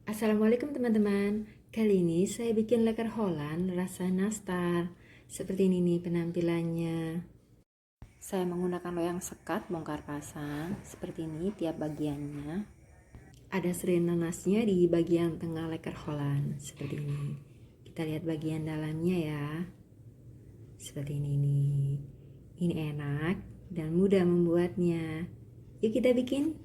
Assalamualaikum teman-teman. Kali ini saya bikin leker Holland rasa nastar. Seperti ini nih penampilannya. Saya menggunakan loyang sekat bongkar pasang. Seperti ini tiap bagiannya. Ada serai nanasnya di bagian tengah leker Holland. Seperti ini. Kita lihat bagian dalamnya ya. Seperti ini nih. Ini enak dan mudah membuatnya. Yuk kita bikin.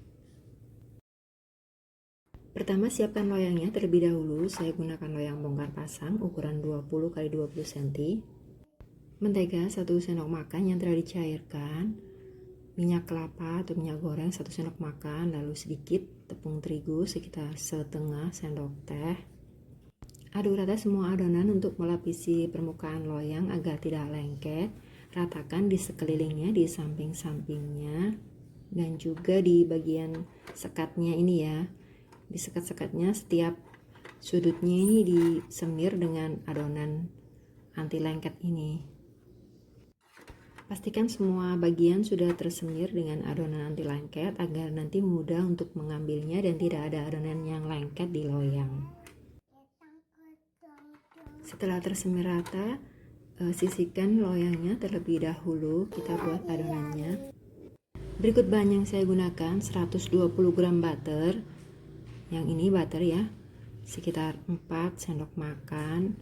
Pertama siapkan loyangnya terlebih dahulu. Saya gunakan loyang bongkar pasang ukuran 20 x 20 cm. Mentega 1 sendok makan yang telah dicairkan. Minyak kelapa atau minyak goreng 1 sendok makan, lalu sedikit tepung terigu sekitar setengah sendok teh. Aduk rata semua adonan untuk melapisi permukaan loyang agar tidak lengket. Ratakan di sekelilingnya, di samping-sampingnya, dan juga di bagian sekatnya ini ya. Di sekat-sekatnya setiap sudutnya ini disemir dengan adonan anti lengket ini. Pastikan semua bagian sudah tersemir dengan adonan anti lengket agar nanti mudah untuk mengambilnya dan tidak ada adonan yang lengket di loyang. Setelah tersemir rata, sisihkan loyangnya terlebih dahulu. Kita buat adonannya. Berikut bahan yang saya gunakan: 120 gram butter. Yang ini butter ya, sekitar 4 sendok makan.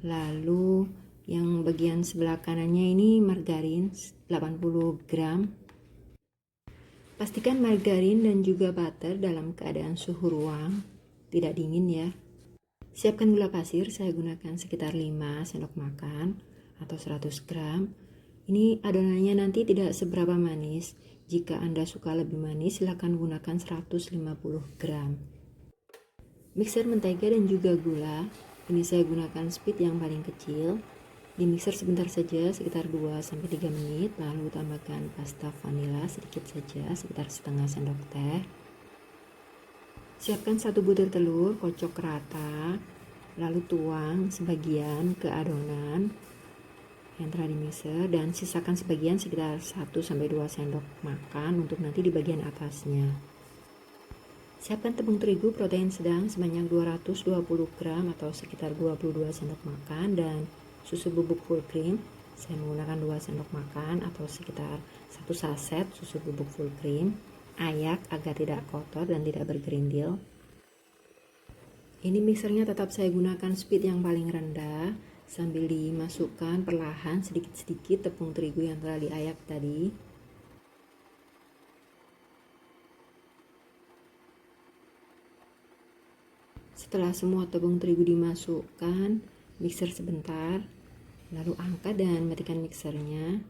Lalu yang bagian sebelah kanannya ini margarin 80 gram. Pastikan margarin dan juga butter dalam keadaan suhu ruang, tidak dingin ya. Siapkan gula pasir, saya gunakan sekitar 5 sendok makan atau 100 gram. Ini adonannya nanti tidak seberapa manis. Jika Anda suka lebih manis, silakan gunakan 150 gram. Mixer mentega dan juga gula. Ini saya gunakan speed yang paling kecil. Di mixer sebentar saja, sekitar 2-3 menit. Lalu tambahkan pasta vanila sedikit saja, sekitar setengah sendok teh. Siapkan 1 butir telur, kocok rata. Lalu tuang sebagian ke adonan yang telah di mixer dan sisakan sebagian sekitar 1-2 sendok makan untuk nanti di bagian atasnya. Siapkan tepung terigu protein sedang sebanyak 220 gram atau sekitar 22 sendok makan dan susu bubuk full cream. Saya menggunakan 2 sendok makan atau sekitar 1 saset susu bubuk full cream. Ayak agar tidak kotor dan tidak bergerindil. Ini mixernya tetap saya gunakan speed yang paling rendah sambil dimasukkan perlahan sedikit-sedikit tepung terigu yang telah diayak tadi. Setelah semua tepung terigu dimasukkan, mixer sebentar, lalu angkat dan matikan mixernya.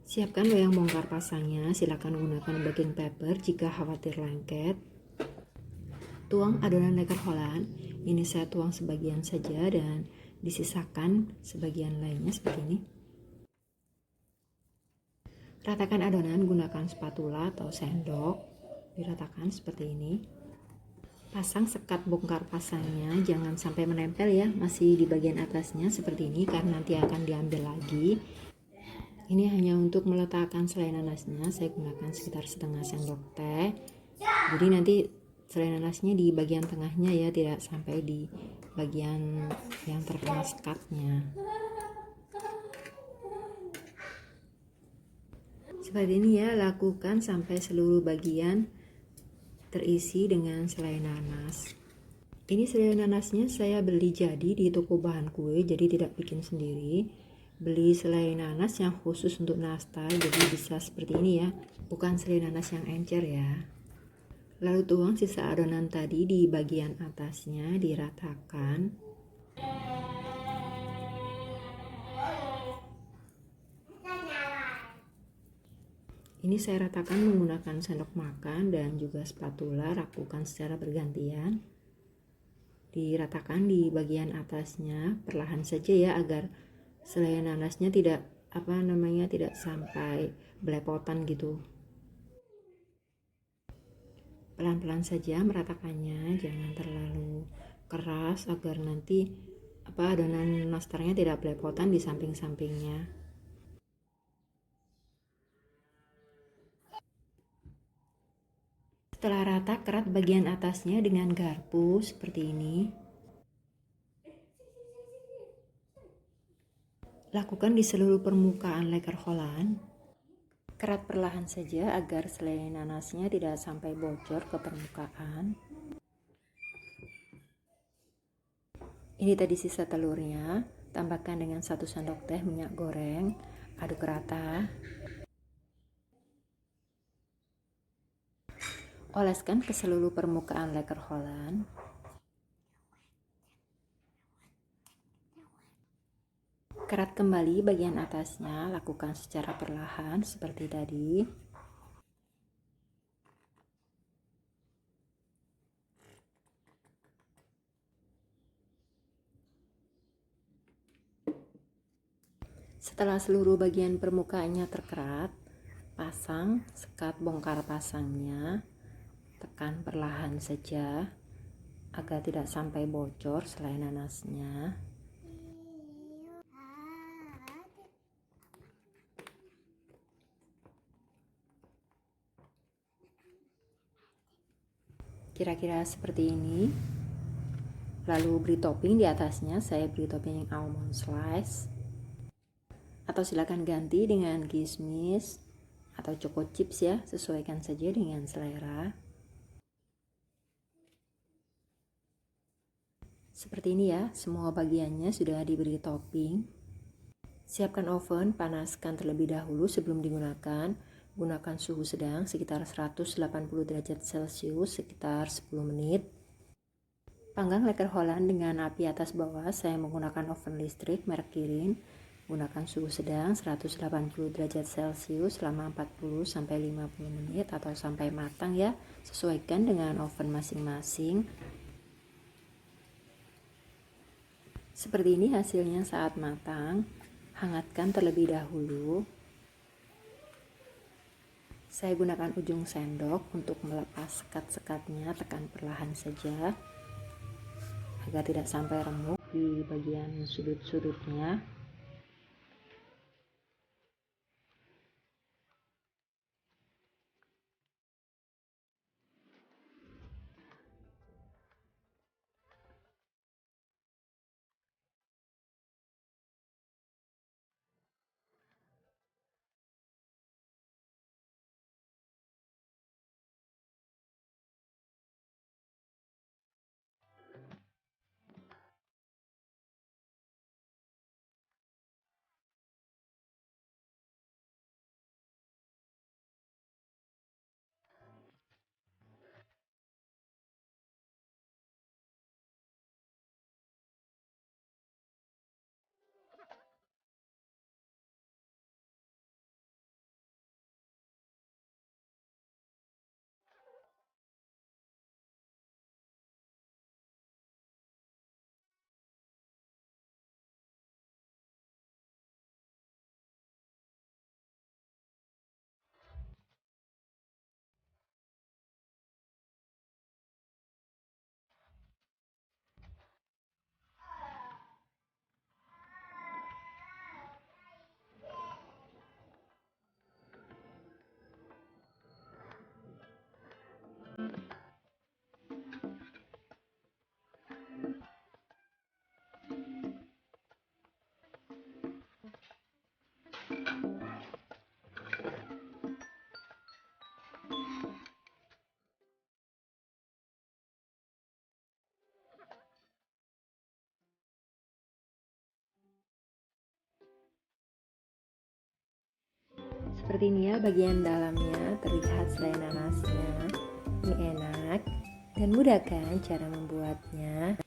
Siapkan loyang bongkar pasangnya, silakan gunakan baking paper jika khawatir lengket. Tuang adonan leker Holland, ini saya tuang sebagian saja dan disisakan sebagian lainnya seperti ini. Ratakan adonan, gunakan spatula atau sendok, diratakan seperti ini. Pasang sekat bongkar pasangnya, jangan sampai menempel ya, masih di bagian atasnya seperti ini karena nanti akan diambil lagi. Ini hanya untuk meletakkan selai nanasnya, saya gunakan sekitar setengah sendok teh. Jadi nanti selai nanasnya di bagian tengahnya ya, tidak sampai di bagian yang terkena sekatnya. Seperti ini ya, lakukan sampai seluruh bagian terisi dengan selai nanas. Ini selai nanasnya saya beli jadi di toko bahan kue, jadi tidak bikin sendiri. Beli selai nanas yang khusus untuk nastar, jadi bisa seperti ini ya, bukan selai nanas yang encer ya. Lalu tuang sisa adonan tadi di bagian atasnya, diratakan. Ini saya ratakan menggunakan sendok makan dan juga spatula, lakukan secara bergantian. Diratakan di bagian atasnya perlahan saja ya, agar selai nanasnya tidak tidak sampai belepotan gitu. Pelan-pelan saja meratakannya, jangan terlalu keras agar nanti adonan nastarnya tidak belepotan di samping-sampingnya. Setelah rata, kerat bagian atasnya dengan garpu seperti ini. Lakukan di seluruh permukaan leker Holland. Kerat perlahan saja agar selai nanasnya tidak sampai bocor ke permukaan. Ini tadi sisa telurnya, tambahkan dengan 1 sendok teh minyak goreng, aduk rata. Oleskan ke seluruh permukaan leker Holland. Kerat kembali bagian atasnya, lakukan secara perlahan seperti tadi. Setelah seluruh bagian permukaannya terkerat, pasang sekat bongkar pasangnya. Tekan perlahan saja agar tidak sampai bocor selai nanasnya. Kira-kira seperti ini. Lalu beri topping di atasnya, saya beri topping almond slice. Atau silakan ganti dengan kismis atau choco chips ya, sesuaikan saja dengan selera. Seperti ini ya, semua bagiannya sudah diberi topping. Siapkan oven, panaskan terlebih dahulu sebelum digunakan. Gunakan suhu sedang sekitar 180 derajat Celcius sekitar 10 menit. Panggang leker Holland dengan api atas bawah. Saya menggunakan oven listrik merek Kirin. Gunakan suhu sedang 180 derajat Celcius selama 40-50 menit atau sampai matang ya. Sesuaikan dengan oven masing-masing. Seperti ini hasilnya saat matang. Hangatkan terlebih dahulu. Saya gunakan ujung sendok untuk melepas sekat-sekatnya, tekan perlahan saja agar tidak sampai remuk di bagian sudut-sudutnya. Seperti ini ya bagian dalamnya, terlihat selai nanasnya. Ini enak dan mudah kan cara membuatnya.